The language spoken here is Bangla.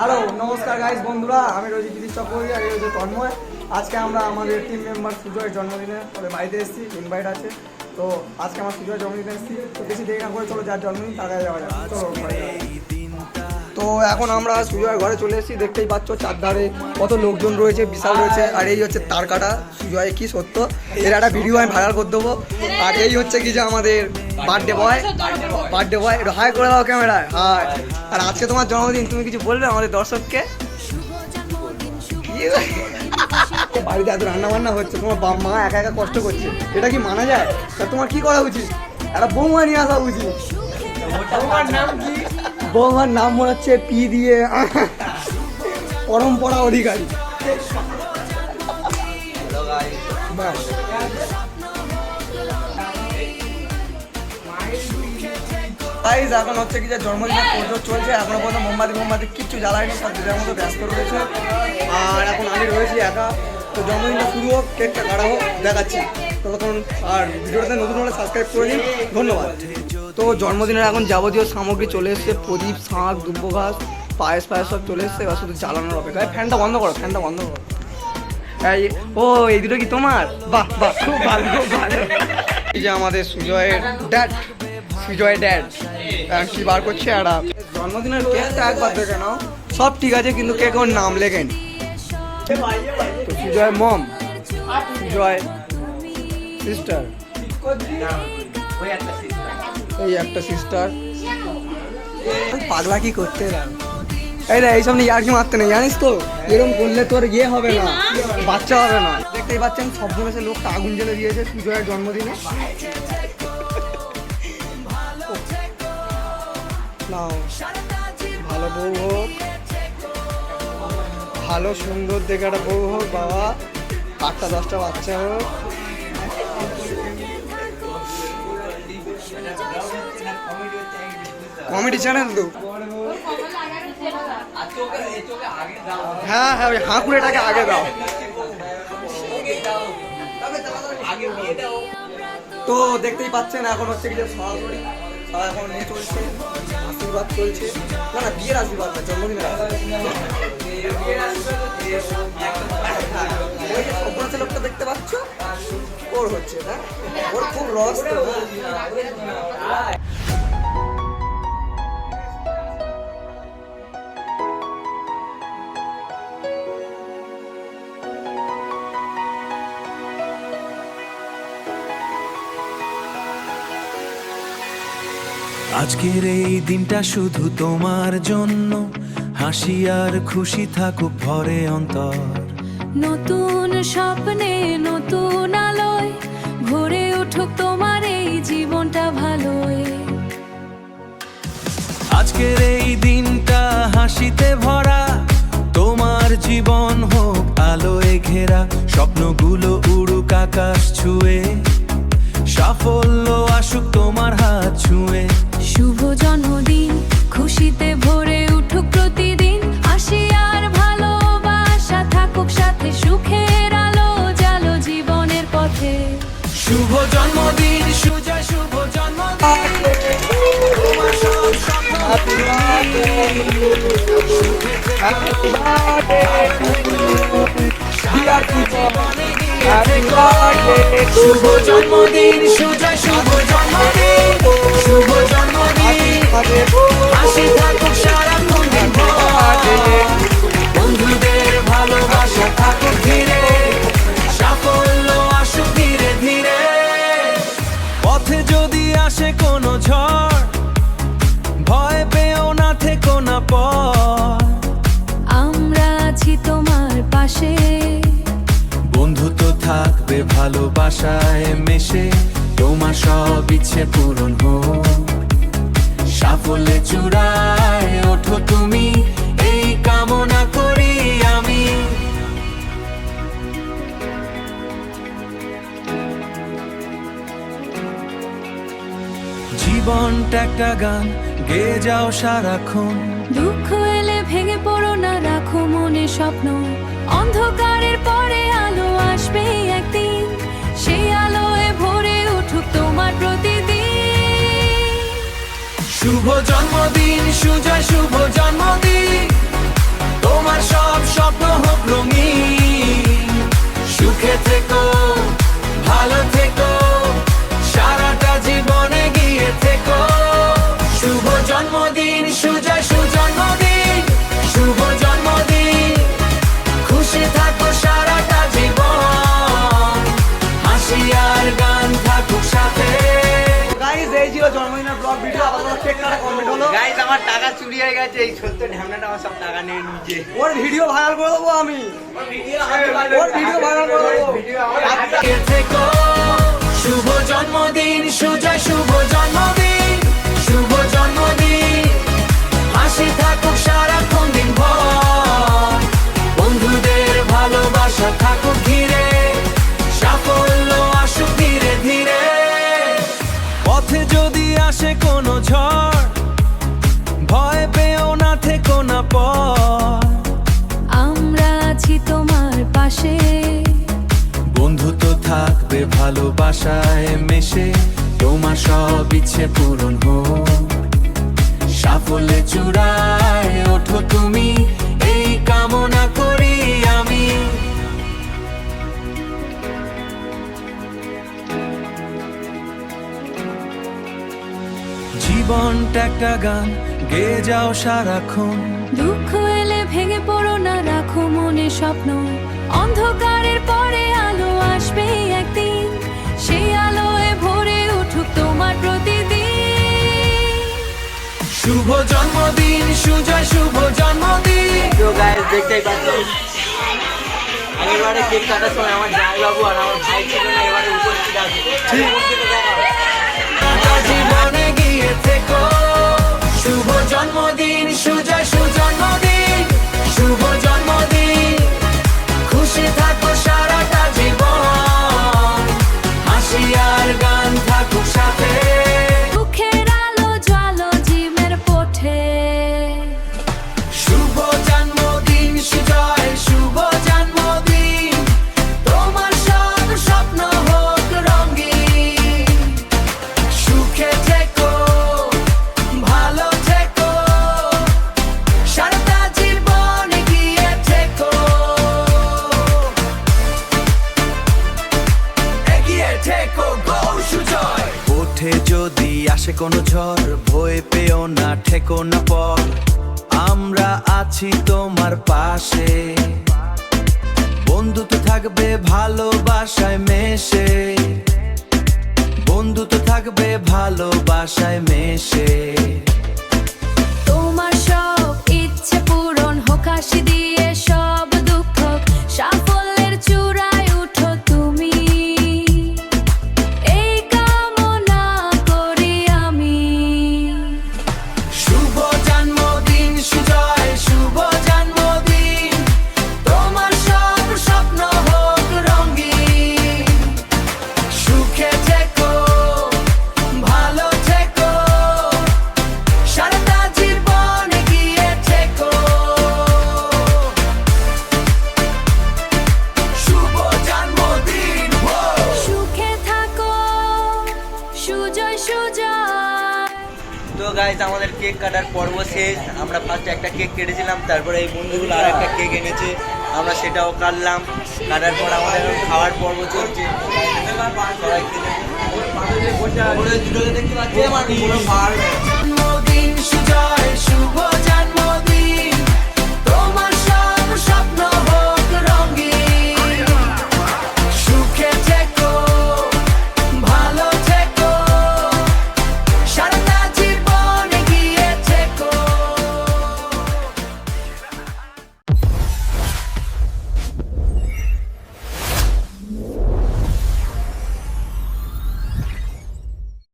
হ্যালো নমস্কার গাইস বন্ধুরা, আমি রোজি দিদি চক্রবর্তী আর এই হচ্ছে তন্ময়। আজকে আমরা আমাদের টিম মেম্বার সুজয়ের জন্মদিনে ওদের বাড়িতে এসেছি, ইনভাইট আছে। তো আজকে আমার সুজয়ের জন্মদিনে এসেছি, তো বেশি দেরি না করে চলো যার জন্মদিন তার কাছে যাওয়া যাক। চলো তো এখন আমরা সুজয়ের ঘরে চলে এসেছি, দেখতেই পাচ্ছ চারধারে কত লোকজন রয়েছে, বিশাল রয়েছে। আর এই হচ্ছে তার কাটা সুজয়, কি সত্য এর একটা ভিডিও আমি ভাইরাল করে দেবো। আর এই হচ্ছে কি যে আমাদের বার্থডে বয় একটু হাই করে দাও ক্যামেরায়, হাই। আর আজকে তোমার জন্মদিন, তুমি কিছু বলবে আমাদের দর্শককে? বাড়িতে এত রান্না বান্না হচ্ছে, তোমার মা একা একা কষ্ট করছে, এটা কি মানা যায়? তা তোমার কি করা উচিত? একটা বৌমা নিয়ে আসা উচিত। বৌমার নাম কি? বৌমার নাম মনে হচ্ছে পি দিয়ে পরম্পরা অধিকারী। এখন হচ্ছে কি যে জন্মদিনের পুজো চলছে, এখনো পর্যন্ত মোমবাতি কিচ্ছু জ্বালায়নি, সব দিনের মতো ব্যস্ত রয়েছে। আর এখন আমি রয়েছি একা, তো জন্মদিনটা শুরু হোক, কেকটা কাটা হোক, দেখাচ্ছি ততক্ষণ। আর ভিডিওটাতে নতুন হলে সাবস্ক্রাইব করে দিন, ধন্যবাদ। তো জন্মদিনের এখন যাবতীয় সামগ্রী চলে এসছে, প্রদীপ, শাঁখ, দুব্ব ঘাস, পায়েস সব চলে এসছে, এবার শুধু জ্বালানোর অপেক্ষা। ফ্যানটা বন্ধ করো। ও এই দুটো কি তোমার? বাহ খুব ভালো। এই যে আমাদের সুজয়ের ড্যাড কি বার করছে একটা জন্মদিনের কেকটা একবার দেখে নাও, সব ঠিক আছে কিন্তু কেক ওর নাম লেখেন। তো সুজয় মম, সুজয় সিস্টার, এই একটা সিস্টার। পাগলা কি করতে এই রে, এইসব নিয়ে আর কি মারতে নেই, জানিস তো? এরকম করলে তোর ইয়ে হবে না, বাচ্চা হবে না। দেখতেই পাচ্ছেন সব এসে লোকটা আগুন জ্বেলে দিয়েছে সুজয়ের জন্মদিনে। নাও, ভালো বউ হোক, ভালো সুন্দর দেখে একটা বউ হোক বাবা, 8-10টা বাচ্চা হোক। কমেডি চ্যানেল তো, হ্যাঁ ওই হাঁকুড়েটাকে আগে দাও। তো দেখতেই পাচ্ছেন এখন হচ্ছে কি যে সরাসরি এখন নিয়ে চলছে, আশীর্বাদ চলছে। না বিয়ের আশীর্বাদ না, জন্মদিনের লোকটা দেখতে পাচ্ছ, ওর হচ্ছে না, ওর খুব রস। আজকের এই দিনটা শুধু তোমার জন্য, হাসি আর খুশি থাকুক ভরে অন্তর। নতুন স্বপ্নে নতুন আলোয় ভরে উঠুক তোমার এই জীবনটা ভালোই। আজকের এই দিনটা হাসিতে ভরা, তোমার জীবন হোক আলোয় ঘেরা, স্বপ্নগুলো উড়ুক আকাশ ছুঁয়ে, সাফল্য আসুক তোমার হাত ছুঁয়ে। শুভ জন্মদিন, খুশিতে ভরে উঠুক প্রতিদিন, হাসি আর ভালোবাসা থাকুক সাথে, সুখের আলো জালো জীবনের পথে। শুভ জন্মদিন সুজয়, শুভ জন্মদিন, তোমার সব স্বপ্ন শুভ জন্মদিন সুজয়, শুভ জন্মদিন, শুভ জন্মদিন, হাসি থাকুক সারাক্ষণ দিনভর, বন্ধুদের ভালোবাসা থাকুক ধীরে, সাফল্য আসুক ধীরে ধীরে। পথে যদি আসে কোনো ঝড়, ভয় পেও না, থেকো না পর, আমরা আছি তোমার পাশে। বন্ধুত্ব থাকবে ভালোবাসায় মেশে, তোমার সব ইচ্ছে পূরণ হোক, সাফল্যে চূড়ায় ওঠো তুমি, এই কামনা করি আমি। জীবনটা একটা গান, গেয়ে যাও সারাক্ষণ, দুঃখ এলে ভেঙে পড়ো না, রাখো মনে স্বপ্ন, অন্ধকারের পরে আলো আসবে একদিন, সেই আলোয় ভরে উঠুক তোমার প্রতিদিন। শুভ জন্মদিন সুজয়, শুভ জন্মদিন, তোমার সব স্বপ্ন হোক রঙিন, সুখে থেকো, ভালো থেকো, সারাটা জীবনে গিয়ে থেকো। শুভ জন্মদিন সুজয়, সুজন্মদিন, শুভ জন্মদিন, খুশি থাকো সারাটা জীবন, হাসি আর গান থাকুক সাথে। গাইস এই ছিল জন্মদিনের ব্লগ ভিডিও। আপাতত কেক কাটা কমপ্লিট হলো। গাইস আমার টাকা চুরি হয়ে গেছে, এই ছোট্ট ঢ্যামনাটা আমার সব টাকা নিয়ে নিয়েছে। ওর ভিডিও ভাইরাল করে দেবো আমি, ওর ভিডিও ভাইরাল করে দেবো। সুখে থেকো, শুভ জন্মদিন সুজয়, শুভ জন্মদিন, শুভ জন্মদিন, হাসি থাকুক সারাক্ষণ দিন ভর, বন্ধুদের ভালোবাসা থাকুক ঘিরে, সাফল্য আসুক ধীরে ধীরে। পথে যদি আসে কোনো ঝড়, ভয় পেও না, থেকো না পর, আমরা আছি তোমার পাশে। বন্ধুত্ব থাকবে ভালোবাসায় মেশে, তোমার সব ইচ্ছে পূরণ হোক, সাফল্যে চূড়ায় ওঠো তুমি, এই কামনা করি আমি। জীবনটা একটা গান, গেয়ে যাও সারাক্ষণ, দুঃখ এলে ভেঙে পড়ো না, রাখো মনে স্বপ্ন। অন্ধকারের পরে আলো আসবে একদিন, সেই আলোয় ভরে উঠুক তোমার প্রতিদিন। শুভ জন্মদিন সুজয়, শুভ জন্মদিন। তো গাইস দেখতেই পাচ্ছ, আগেরবারে কেক কাটার সময় আমার জামাইবাবু আর আমার ভাই ছিল না, এবারে উপস্থিত আছে। জীবনে গিয়ে থেকো, শুভ জন্মদিন সুজয়, সুজন্মদিন, শুভ জন্মদিন, খুশি থাকো সারাটা জীবন, হাসি আর গান থাকুক সাথে। দুঃখের আলো জ্বালো জীবের পথে। শুভ জন্মদিন সুজয়, শুভ জন্মদিন, তোমার সব স্বপ্ন হোক রঙিন, সুখে থেকো, ভালো থেকো, সারাটা জীবন গিয়ে থেকো, এগিয়ে থেকো গো সুজয়। ওঠে যদি আসে কোনো ঝড়, ভয় পেও না, ঠেকো না পর, আমরা আছি তোমার পাশে, বন্ধুত্ব থাকবে ভালোবাসায় মেশে, বন্ধুত্ব থাকবে ভালোবাসায় মেশে। তোমার সব ইচ্ছে পূরণ হোক, হাসি দিয়ে সব দুঃখ, সাফল্যের চূড়ায় উঠো তুমি, এই কামনা করি আমি। শুভ জন্মদিন সুজয়, শুভ জন্মদিন, তোমার সব স্বপ্ন হোক রঙিন, সুখে থেকো, ভালো থেকো, সারাটা জীবন গিয়ে থেকো। শুভ জন্মদিন হো। সুখে থাকো সুজয়, সুজয়। তো গাইস আমাদের কেক কাটার পর্ব শেষ। আমরা ফার্স্টে একটা কেক কেটেছিলাম, তারপরে এই বন্ধুগুলো আর একটা কেক এনেছে, আমরা সেটাও কাটলাম। কাটার পর আমাদের এখন খাওয়ার পর্ব চলছে। সবাই খেতে দেখতে পাচ্ছি আমার জন্মদিন সুজয়, শুভ